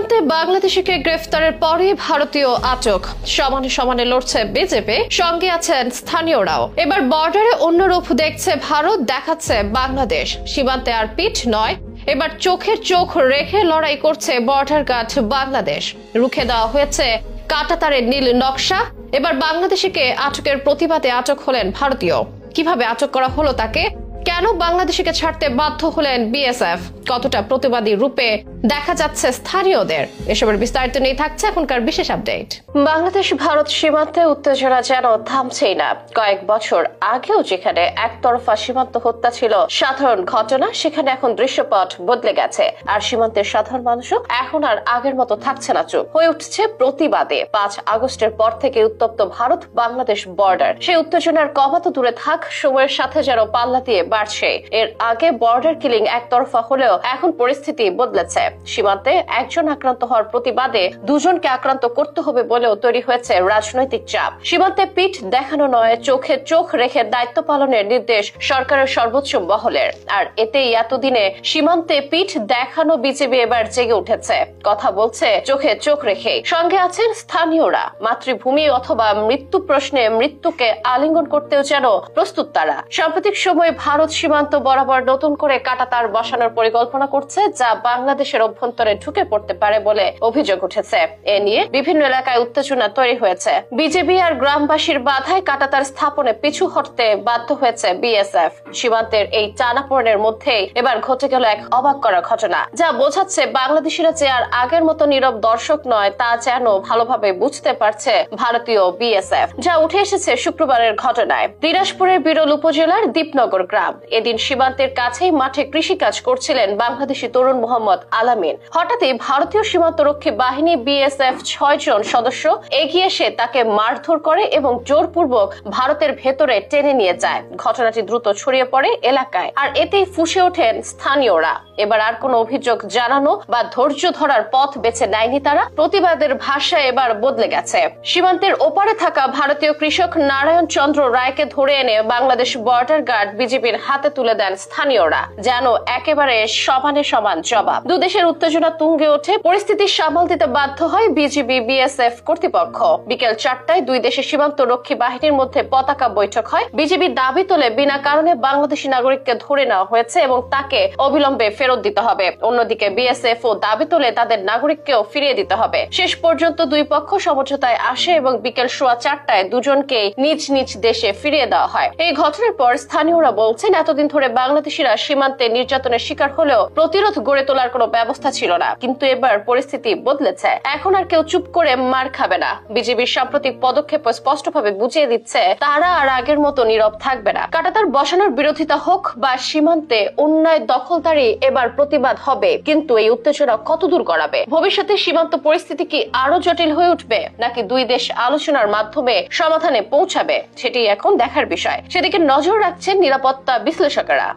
সীমান্তে বাংলাদেশিকে গ্রেফতারের পরে ভারতীয় আটক। সমানে সমানে লড়ছে বিজেপি, সঙ্গে আছেন স্থানীয়রাও। এবার বর্ডারে অন্য রূপ দেখছে ভারত, দেখাচ্ছে বাংলাদেশ। সীমান্তে আর পিঠ নয়, এবার চোখে চোখ রেখে লড়াই করছে বর্ডার গার্ড বাংলাদেশ। রুখে দেওয়া হয়েছে কাঁটাতারের নীল নকশা। এবার বাংলাদেশিকে আটকের প্রতিবাদে আটক হলেন ভারতীয়। কিভাবে আটক করা হলো তাকে, কেন বাংলাদেশিকে ছাড়তে বাধ্য হলেন বিএসএফ, কতটা প্রতিবাদী রূপে দেখা যাচ্ছে স্থানীয়দের, এসবের বিস্তারিত নিয়ে থাকছে এখনকার বিশেষ আপডেট। বাংলাদেশ ভারত সীমান্তে উত্তেজনা যেন থামছেই না। কয়েক বছর আগেও যেখানে একতরফা সীমান্ত হত্যা ছিল সাধারণ ঘটনা, সেখানে এখন দৃশ্যপট বদলে গেছে। আর সীমান্তের সাধারণ মানুষও এখন আর আগের মতো থাকছে না, চুপ হয়ে উঠছে প্রতিবাদে। 5 আগস্টের পর থেকে উত্তপ্ত ভারত বাংলাদেশ বর্ডার, সেই উত্তেজনার কমাতো দূরে থাক, সময়ের সাথে যেন পাল্লা দিয়ে বাড়ছে। এর আগে বর্ডার কিলিং একতরফা হলেও এখন পরিস্থিতি বদলেছে। সীমান্তে একজন আক্রান্ত হওয়ার প্রতিবাদে দুজনকে আক্রান্ত করতে হবে বলেও তৈরি হয়েছে রাজনৈতিক চাপ। সীমান্তে পিঠ দেখানো নয়, চোখে চোখ রেখে দায়িত্ব পালনের নির্দেশ সরকারের সর্বোচ্চ মহলের। আর এতেই এতদিনে সীমান্তে পিঠ দেখানো বিজেপি এবার জেগে উঠেছে, কথা বলছে চোখে চোখ রেখে। সঙ্গে আছেন স্থানীয়রা। মাতৃভূমি অথবা মৃত্যু প্রশ্নে মৃত্যুকে আলিঙ্গন করতেও যেন প্রস্তুত তারা। সাম্প্রতিক সময়ে ভারত সীমান্ত বরাবর নতুন করে কাঁটাতার বসানোর পরিকল্পনা করছে, যা বাংলাদেশের অভ্যন্তরে ঢুকে পড়তে পারে বলে অভিযোগ উঠেছে। এ নিয়ে বিভিন্ন এলাকায় উত্তেজনা তৈরি হয়েছে। বিজেপি আর গ্রামবাসীর বাধায় কাঁটাতার স্থাপনে পিছু হটতে বাধ্য হয়েছে বিএসএফ। সীমান্তের এই টানাপোড়েনের মধ্যেই এবার ঘটে গেল এক অবাক করা ঘটনা, যা বোঝাচ্ছে বাংলাদেশিরা যে আর আগের মতো নীরব দর্শক নয়, তা যেন ভালোভাবে বুঝতে পারছে ভারতীয় বিএসএফ। যা উঠে এসেছে শুক্রবারের ঘটনায়। দিনাজপুরের বিরল উপজেলার দীপনগর গ্রাম। এদিন সীমান্তের কাছেই মাঠে কৃষিকাজ করছিলেন বাংলাদেশি তরুণ মোহাম্মদ আলামিন। হঠাৎই ভারতীয় সীমান্তরক্ষী বাহিনী বিএসএফ 6 জন সদস্য এগিয়ে এসে তাকে মারধর করে এবং জোরপূর্বক ভারতের ভেতরে টেনে নিয়ে যায়। ঘটনাটি দ্রুত ছড়িয়ে পড়ে এলাকায়, আর এতেই ফুঁসে ওঠেন স্থানীয়রা। এবার আর কোনো অভিযোগ জানানো বা ধৈর্য ধরার পথ বেছে নেয়নি তারা। প্রতিবাদের ভাষা এবার বদলে গেছে। সীমান্তের ওপারে থাকা ভারতীয় কৃষক নারায়ণ চন্দ্র রায়কে ধরে এনে বাংলাদেশ বর্ডার গার্ড বিজেপির হাতে তুলে দেন স্থানীয়রা, যেন একেবারে সমানে সমান জবাব। দুদেশের উত্তেজনা তুঙ্গে ওঠে। পরিস্থিতি সামাল দিতে বাধ্য হয় বিজিবি বিএসএফ কর্তৃপক্ষ। বিকেল 4টায় দুই দেশের সীমান্ত রক্ষী বাহিনীর মধ্যে পতাকা বৈঠক হয়। বিজেপি দাবি তোলে বিনা কারণে বাংলাদেশি নাগরিককে ধরে নেওয়া হয়েছে এবং তাকে অবিলম্বে ফেরত দিতে হবে। অন্যদিকে বিএসএফ ও দাবি তোলে তাদের নাগরিককেও ফিরিয়ে দিতে হবে। শেষ পর্যন্ত দুই পক্ষ সমঝোতায় আসে এবং বিকেল 4:15টায় দুজনকে নিজ নিজ দেশে ফিরিয়ে দেওয়া হয়। এই ঘটনার পর স্থানীয়রা বলছেন, এতদিন ধরে বাংলাদেশিরা সীমান্তে নির্যাতনের শিকার হলেও প্রতিরোধ গড়ে তোলার কোনো ব্যবস্থা ছিল না, কিন্তু এবার পরিস্থিতি বদলেছে। এখন আর কেউ চুপ করে মার খাবে না। বিজেপির সাম্প্রতিক পদক্ষেপ স্পষ্টভাবে বুঝিয়ে দিচ্ছে তারা আর আগের মতো নীরব থাকবে না। কাঁটাতার বসানোর বিরোধিতা হোক বা সীমান্তে অন্যায় দখলদারি, এবার প্রতিবাদ হবে। কিন্তু এই উত্তেজনা কতদূর গড়াবে? ভবিষ্যতে সীমান্ত পরিস্থিতি কি আরো জটিল হয়ে উঠবে, নাকি দুই দেশ আলোচনার মাধ্যমে সমাধানে পৌঁছাবে, সেটি এখন দেখার বিষয়। সেদিকে নজর রাখছেন নিরাপত্তা বিশ্লেষকেরা।